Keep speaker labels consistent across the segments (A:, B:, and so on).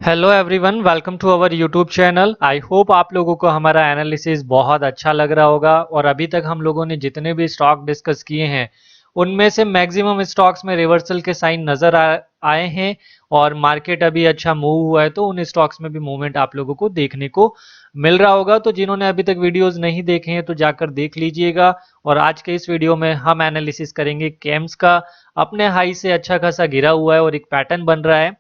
A: Hello everyone, welcome to our YouTube channel. I hope आप लोगों को हमारा एनालिसिस बहुत अच्छा लग रहा होगा। और अभी तक हम लोगों ने जितने भी स्टॉक डिस्कस किए हैं उनमें से मैक्सिमम स्टॉक्स में रिवर्सल के साइन नजर आए हैं और मार्केट अभी अच्छा मूव हुआ है, तो उन स्टॉक्स में भी मूवमेंट आप लोगों को देखने को मिल रहा होगा। तो जिन्होंने अभी तक वीडियोस नहीं देखे हैं तो जाकर देख लीजिएगा। और आज के इस वीडियो में हम एनालिसिस करेंगे केम्स का। अपने हाई से अच्छा खासा गिरा हुआ है और एक पैटर्न बन रहा है,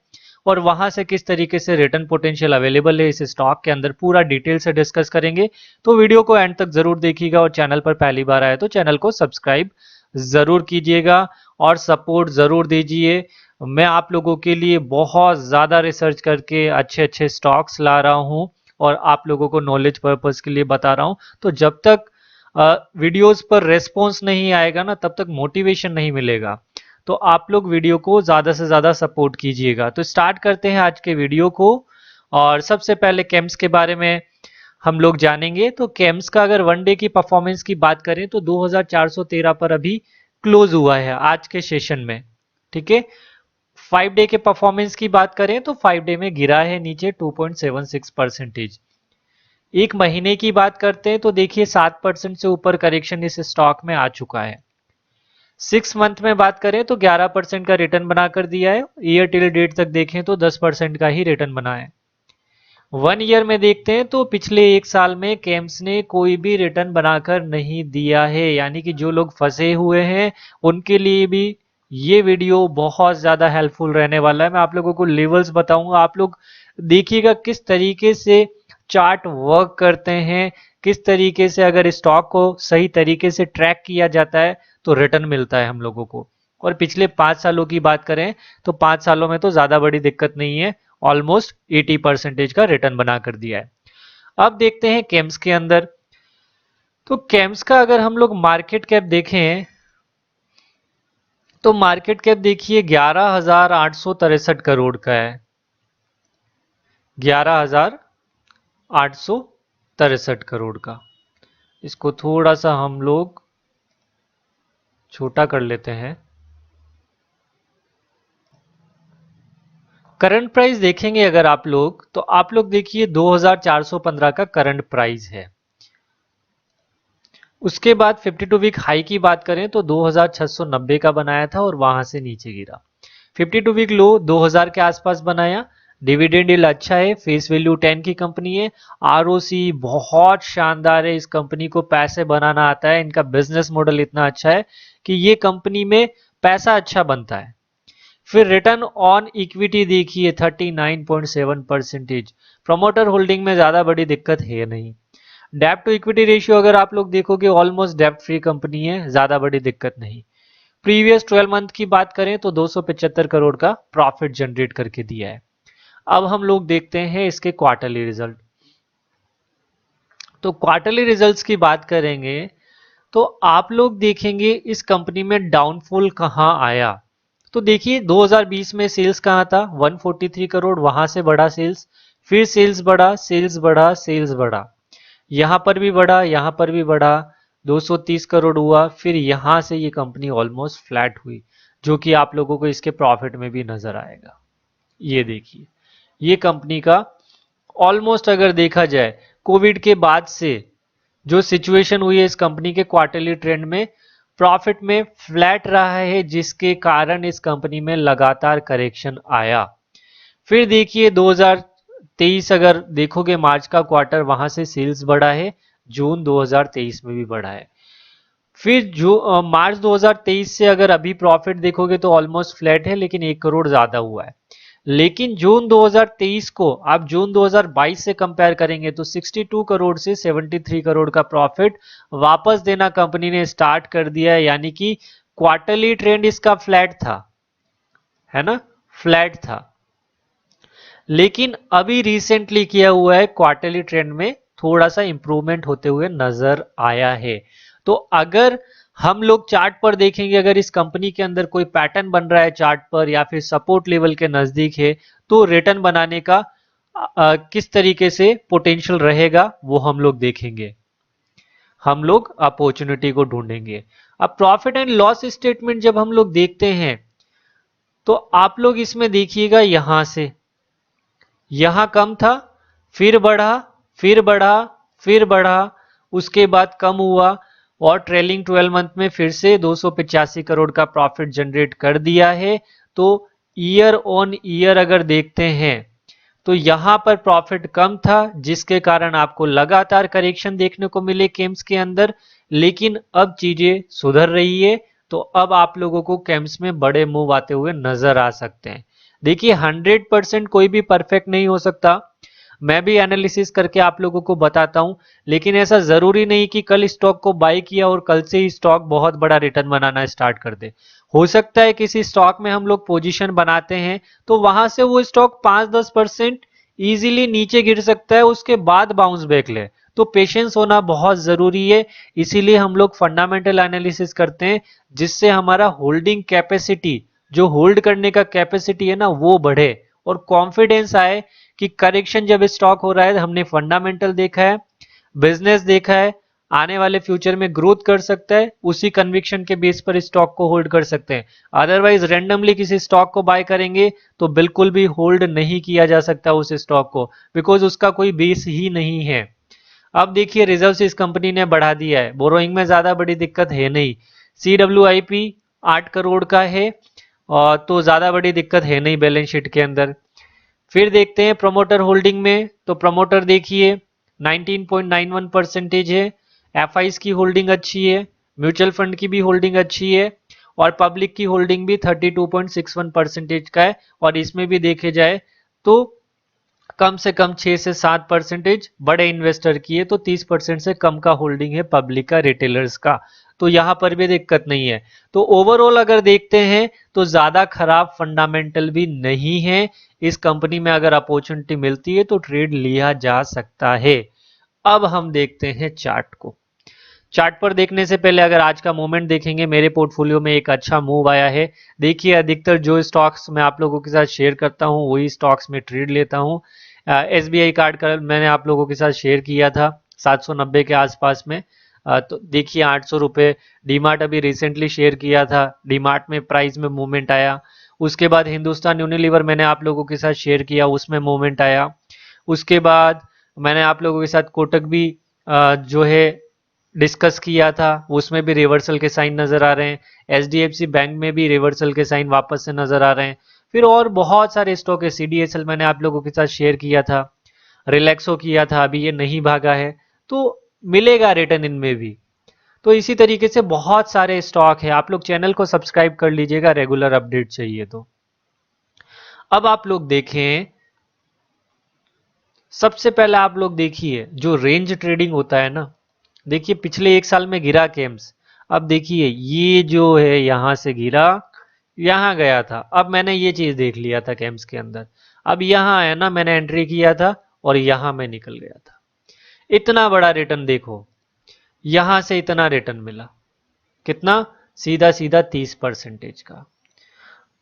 A: और वहां से किस तरीके से रिटर्न पोटेंशियल अवेलेबल है इस स्टॉक के अंदर पूरा डिटेल से डिस्कस करेंगे। तो वीडियो को एंड तक जरूर देखिएगा और चैनल पर पहली बार आए तो चैनल को सब्सक्राइब जरूर कीजिएगा और सपोर्ट जरूर दीजिए। मैं आप लोगों के लिए बहुत ज्यादा रिसर्च करके अच्छे अच्छे स्टॉक्स ला रहा हूं और आप लोगों को नॉलेज पर्पज के लिए बता रहा हूं। तो जब तक वीडियोस पर रेस्पॉन्स नहीं आएगा ना, तब तक मोटिवेशन नहीं मिलेगा। तो आप लोग वीडियो को ज्यादा से ज्यादा सपोर्ट कीजिएगा। तो स्टार्ट करते हैं आज के वीडियो को। और सबसे पहले केम्स के बारे में हम लोग जानेंगे। तो केम्स का अगर वन डे की परफॉर्मेंस की बात करें तो 2413 पर अभी क्लोज हुआ है आज के सेशन में। ठीक है। 5 डे के परफॉर्मेंस की बात करें तो 5 डे में गिरा है नीचे 2.76%। एक महीने की बात करते हैं तो देखिए 7% से ऊपर करेक्शन इस स्टॉक में आ चुका है। 6 मंथ में बात करें तो 11% का रिटर्न बनाकर दिया है। ईयर टिल डेट तक देखें तो 10% का ही रिटर्न बना है। 1 ईयर में देखते हैं तो पिछले एक साल में केम्स ने कोई भी रिटर्न बनाकर नहीं दिया है, यानी कि जो लोग फंसे हुए हैं उनके लिए भी ये वीडियो बहुत ज्यादा हेल्पफुल रहने वाला है। मैं आप लोगों को लेवल्स बताऊंगा, आप लोग देखिएगा किस तरीके से चार्ट वर्क करते हैं, किस तरीके से अगर स्टॉक को सही तरीके से ट्रैक किया जाता है तो रिटर्न मिलता है हम लोगों को। और पिछले 5 सालों की बात करें तो 5 सालों में तो ज्यादा बड़ी दिक्कत नहीं है, ऑलमोस्ट 80% का रिटर्न बना कर दिया है। अब देखते हैं केम्स के अंदर। तो केम्स का अगर हम लोग मार्केट कैप देखें तो मार्केट कैप देखिए 11,863 का है। 11,863 का। इसको थोड़ा सा हम लोग छोटा कर लेते हैं। करंट प्राइस देखेंगे अगर आप लोग तो आप लोग देखिए 2415 का करंट प्राइस है। उसके बाद 52 वीक हाई की बात करें तो 2690 का बनाया था और वहां से नीचे गिरा। 52 वीक लो 2000 के आसपास बनाया। डिविडेंड यील्ड अच्छा है, फेस वैल्यू 10 की कंपनी है। आरओसी बहुत शानदार है, इस कंपनी को पैसे बनाना आता है। इनका बिजनेस मॉडल इतना अच्छा है कि ये कंपनी में पैसा अच्छा बनता है। फिर रिटर्न ऑन इक्विटी देखिए 39.7%। प्रमोटर होल्डिंग में ज्यादा बड़ी दिक्कत है नहीं। डेब्ट टू इक्विटी रेशियो अगर आप लोग देखोगे ऑलमोस्ट डेब्ट फ्री कंपनी है, ज्यादा बड़ी दिक्कत नहीं। प्रीवियस 12 मंथ की बात करें तो 275 करोड़ का प्रॉफिट जनरेट करके दिया है। अब हम लोग देखते हैं इसके क्वार्टरली रिजल्ट। तो क्वार्टरली रिजल्ट्स की बात करेंगे तो आप लोग देखेंगे इस कंपनी में डाउनफॉल कहां आया। तो देखिए 2020 में सेल्स कहां था 143 करोड़, वहां से बढ़ा सेल्स, फिर सेल्स बढ़ा, सेल्स बढ़ा, सेल्स बढ़ा, यहां पर भी बढ़ा, यहां पर भी बढ़ा, 230 करोड़ हुआ। फिर यहां से ये कंपनी ऑलमोस्ट फ्लैट हुई, जो कि आप लोगों को इसके प्रॉफिट में भी नजर आएगा। ये देखिए ये कंपनी का ऑलमोस्ट अगर देखा जाए कोविड के बाद से जो सिचुएशन हुई है इस कंपनी के क्वार्टरली ट्रेंड में, प्रॉफिट में फ्लैट रहा है, जिसके कारण इस कंपनी में लगातार करेक्शन आया। फिर देखिए 2023 अगर देखोगे मार्च का क्वार्टर, वहां से सेल्स बढ़ा है, जून 2023 में भी बढ़ा है। फिर जो मार्च 2023 से अगर अभी प्रॉफिट देखोगे तो ऑलमोस्ट फ्लैट है, लेकिन 1 करोड़ ज्यादा हुआ है। लेकिन जून 2023 को आप जून 2022 से कंपेयर करेंगे तो 62 करोड़ से 73 करोड़ का प्रॉफिट वापस देना कंपनी ने स्टार्ट कर दिया है, यानी कि क्वार्टरली ट्रेंड इसका फ्लैट था, है ना, फ्लैट था। लेकिन अभी रिसेंटली किया हुआ है क्वार्टरली ट्रेंड में थोड़ा सा इंप्रूवमेंट होते हुए नजर आया है। तो अगर हम लोग चार्ट पर देखेंगे, अगर इस कंपनी के अंदर कोई पैटर्न बन रहा है चार्ट पर या फिर सपोर्ट लेवल के नजदीक है, तो रिटर्न बनाने का किस तरीके से पोटेंशियल रहेगा वो हम लोग देखेंगे। हम लोग अपॉर्चुनिटी को ढूंढेंगे। अब प्रॉफिट एंड लॉस स्टेटमेंट जब हम लोग देखते हैं तो आप लोग इसमें देखिएगा, यहां कम था, फिर बढ़ा, फिर बढ़ा, फिर बढ़ा, उसके बाद कम हुआ और ट्रेलिंग 12 मंथ में फिर से 285 करोड़ का प्रॉफिट जनरेट कर दिया है। तो ईयर ऑन ईयर अगर देखते हैं तो यहां पर प्रॉफिट कम था, जिसके कारण आपको लगातार करेक्शन देखने को मिले केम्स के अंदर, लेकिन अब चीजें सुधर रही है। तो अब आप लोगों को केम्स में बड़े मूव आते हुए नजर आ सकते हैं। देखिए 100% कोई भी परफेक्ट नहीं हो सकता, मैं भी एनालिसिस करके आप लोगों को बताता हूं, लेकिन ऐसा जरूरी नहीं कि कल स्टॉक को बाय किया और कल से ही स्टॉक बहुत बड़ा रिटर्न बनाना स्टार्ट कर दे। हो सकता है किसी स्टॉक में हम लोग पोजीशन बनाते हैं तो वहां से वो स्टॉक 5-10% इजीली नीचे गिर सकता है, उसके बाद बाउंस बैक ले। तो पेशेंस होना बहुत जरूरी है, इसीलिए हम लोग फंडामेंटल एनालिसिस करते हैं, जिससे हमारा होल्डिंग कैपेसिटी, जो होल्ड करने का कैपेसिटी है ना, वो बढ़े और कॉन्फिडेंस आए कि करेक्शन जब स्टॉक हो रहा है, हमने फंडामेंटल देखा है, बिजनेस देखा है, आने वाले फ्यूचर में ग्रोथ कर सकता है, उसी कन्विक्शन के बेस पर स्टॉक को होल्ड कर सकते हैं। अदरवाइज रैंडमली किसी स्टॉक को बाय करेंगे तो बिल्कुल भी होल्ड नहीं किया जा सकता उस स्टॉक को, बिकॉज उसका कोई बेस ही नहीं है। अब देखिए रिजर्व्स इस कंपनी ने बढ़ा दिया है, बोरोइंग में ज्यादा बड़ी दिक्कत है नहीं, CWIP 8 करोड़ का है और तो ज्यादा बड़ी दिक्कत है नहीं बैलेंस शीट के अंदर। फिर देखते हैं प्रमोटर होल्डिंग में, तो प्रमोटर देखिए 19.91% है, एफआईज की होल्डिंग अच्छी है, म्यूचुअल फंड की भी होल्डिंग अच्छी है और पब्लिक की होल्डिंग भी 32.61% का है। और इसमें भी देखे जाए तो कम से कम 6 से 7% बड़े इन्वेस्टर की है, तो 30% से कम का होल्डिंग है पब्लिक का, रिटेलर्स का। तो यहां पर भी दिक्कत नहीं है। तो ओवरऑल अगर देखते हैं तो ज्यादा खराब फंडामेंटल भी नहीं है, इस कंपनी में अगर अपॉर्चुनिटी मिलती है तो ट्रेड लिया जा सकता है। अब हम देखते हैं चार्ट को। चार्ट पर देखने से पहले अगर आज का मूवमेंट देखेंगे, मेरे पोर्टफोलियो में एक अच्छा मूव आया है। देखिए अधिकतर जो स्टॉक्स मैं आप लोगों के साथ शेयर करता हूं वही स्टॉक्स में ट्रेड लेता हूं। SBI कार्ड का मैंने आप लोगों के साथ शेयर किया था 790 के आसपास में। तो देखिए 800 रुपये। डीमार्ट अभी रिसेंटली शेयर किया था, डीमार्ट में प्राइस में मूवमेंट आया। उसके बाद हिंदुस्तान यूनिलीवर मैंने आप लोगों के साथ शेयर किया, उसमें मूवमेंट आया। उसके बाद मैंने आप लोगों के साथ कोटक भी जो है डिस्कस किया था, उसमें भी रिवर्सल के साइन नजर आ रहे हैं। HDFC बैंक में भी रिवर्सल के साइन वापस से नजर आ रहे हैं। फिर और बहुत सारे स्टॉक है, CDSL मैंने आप लोगों के साथ शेयर किया था, रिलैक्सो किया था, अभी ये नहीं भागा है, तो मिलेगा रिटर्न इनमें भी। तो इसी तरीके से बहुत सारे स्टॉक है, आप लोग चैनल को सब्सक्राइब कर लीजिएगा रेगुलर अपडेट चाहिए तो। अब आप लोग देखें, सबसे पहले आप लोग देखिए जो रेंज ट्रेडिंग होता है ना, देखिए पिछले एक साल में गिरा केम्स। अब देखिए ये जो है यहां से गिरा, यहां गया था, अब मैंने ये चीज देख लिया था केम्स के अंदर। अब यहां है ना, मैंने एंट्री किया था और यहां मैं निकल गया था। इतना बड़ा रिटर्न देखो, यहां से इतना रिटर्न मिला, कितना, सीधा सीधा 30% का।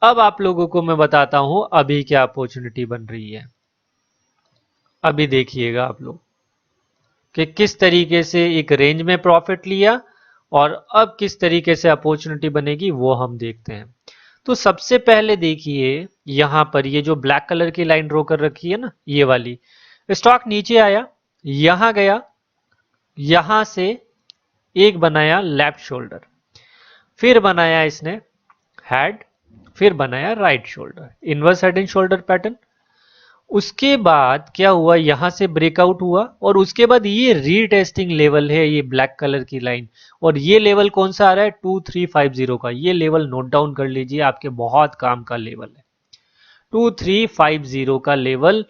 A: अब आप लोगों को मैं बताता हूं अभी क्या अपॉर्चुनिटी बन रही है। अभी देखिएगा आप लोग कि किस तरीके से एक रेंज में प्रॉफिट लिया और अब किस तरीके से अपॉर्चुनिटी बनेगी वो हम देखते हैं। तो सबसे पहले देखिए यहां पर ये जो ब्लैक कलर की लाइन ड्रॉ कर रखी है ना, ये वाली, स्टॉक नीचे आया, यहां गया, यहां से एक बनाया लेफ्ट शोल्डर, फिर बनाया इसने हेड, फिर बनाया right shoulder, inverse head and shoulder pattern. उसके बाद क्या हुआ, यहां से ब्रेकआउट हुआ और उसके बाद ये रीटेस्टिंग लेवल है, ये ब्लैक कलर की लाइन, और ये लेवल कौन सा आ रहा है, 2350 का। ये लेवल नोट डाउन कर लीजिए, आपके बहुत काम का लेवल है 2350 का लेवल,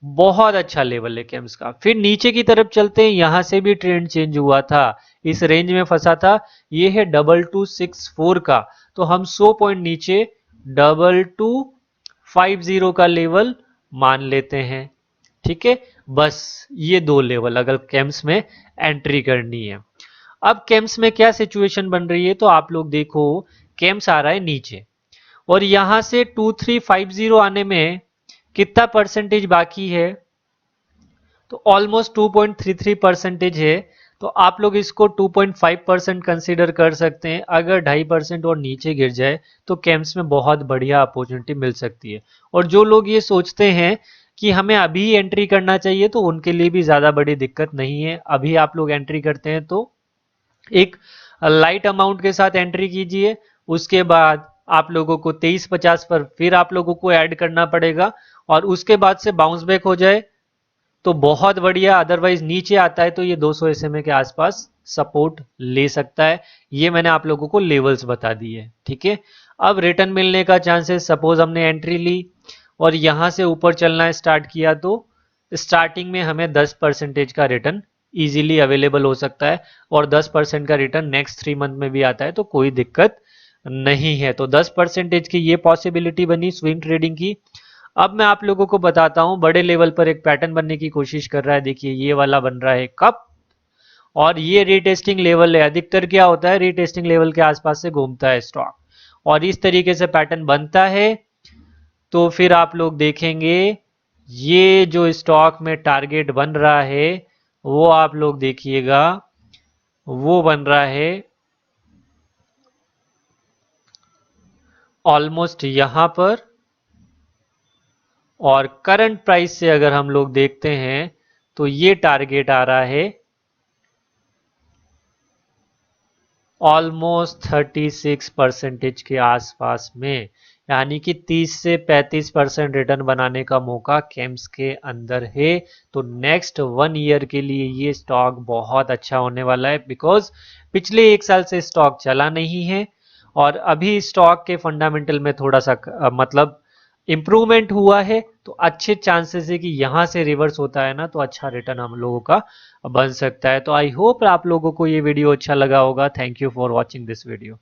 A: बहुत अच्छा लेवल है केम्स का। फिर नीचे की तरफ चलते हैं, यहां से भी ट्रेंड चेंज हुआ था, इस रेंज में फंसा था, ये है 2264 का। तो हम 100 पॉइंट नीचे 2250 का लेवल मान लेते हैं, ठीक है। बस ये दो लेवल अगर केम्स में एंट्री करनी है। अब केम्स में क्या सिचुएशन बन रही है, तो आप लोग देखो केम्स आ रहा है नीचे और यहां से 2350 आने में कितना परसेंटेज बाकी है, तो ऑलमोस्ट 2.33% है। तो आप लोग इसको 2.5% कंसीडर कर सकते हैं। अगर 2.5% और नीचे गिर जाए तो केम्स में बहुत बढ़िया अपॉर्चुनिटी मिल सकती है। और जो लोग ये सोचते हैं कि हमें अभी एंट्री करना चाहिए, तो उनके लिए भी ज़्यादा बड़ी दिक्कत नहीं है। अभी आप लोग एंट्री करते हैं तो एक लाइट अमाउंट के साथ एंट्री कीजिए, उसके बाद आप लोगों को 2350 पर फिर आप लोगों को ऐड करना पड़ेगा, और उसके बाद से बाउंस बैक हो जाए तो बहुत बढ़िया, अदरवाइज नीचे आता है तो ये 200 SMA के आसपास सपोर्ट ले सकता है। ये मैंने आप लोगों को लेवल्स बता दिए, ठीक है। अब रिटर्न मिलने का चांसेस, सपोज हमने एंट्री ली और यहां से ऊपर चलना स्टार्ट किया तो स्टार्टिंग में हमें 10% का रिटर्न इजीली अवेलेबल हो सकता है, और 10% का रिटर्न नेक्स्ट 3 मंथ में भी आता है, तो कोई दिक्कत नहीं है। तो 10% की ये पॉसिबिलिटी बनी स्विंग ट्रेडिंग की। अब मैं आप लोगों को बताता हूं, बड़े लेवल पर एक पैटर्न बनने की कोशिश कर रहा है। देखिए ये वाला बन रहा है कप, और ये रीटेस्टिंग लेवल है। अधिकतर क्या होता है, रीटेस्टिंग लेवल के आसपास से घूमता है स्टॉक, और इस तरीके से पैटर्न बनता है। तो फिर आप लोग देखेंगे ये जो स्टॉक में टारगेट बन रहा है, वो आप लोग देखिएगा, वो बन रहा है ऑलमोस्ट यहां पर। और करंट प्राइस से अगर हम लोग देखते हैं तो ये टारगेट आ रहा है ऑलमोस्ट 36% के आसपास में, यानी कि 30 से 35% रिटर्न बनाने का मौका केम्स के अंदर है। तो नेक्स्ट 1 ईयर के लिए ये स्टॉक बहुत अच्छा होने वाला है, बिकॉज पिछले 1 साल से स्टॉक चला नहीं है, और अभी स्टॉक के फंडामेंटल में थोड़ा सा मतलब इम्प्रूवमेंट हुआ है। तो अच्छे चांसेस है कि यहां से रिवर्स होता है ना, तो अच्छा रिटर्न हम लोगों का बन सकता है। तो आई होप आप लोगों को ये वीडियो अच्छा लगा होगा। Thank you for watching this video.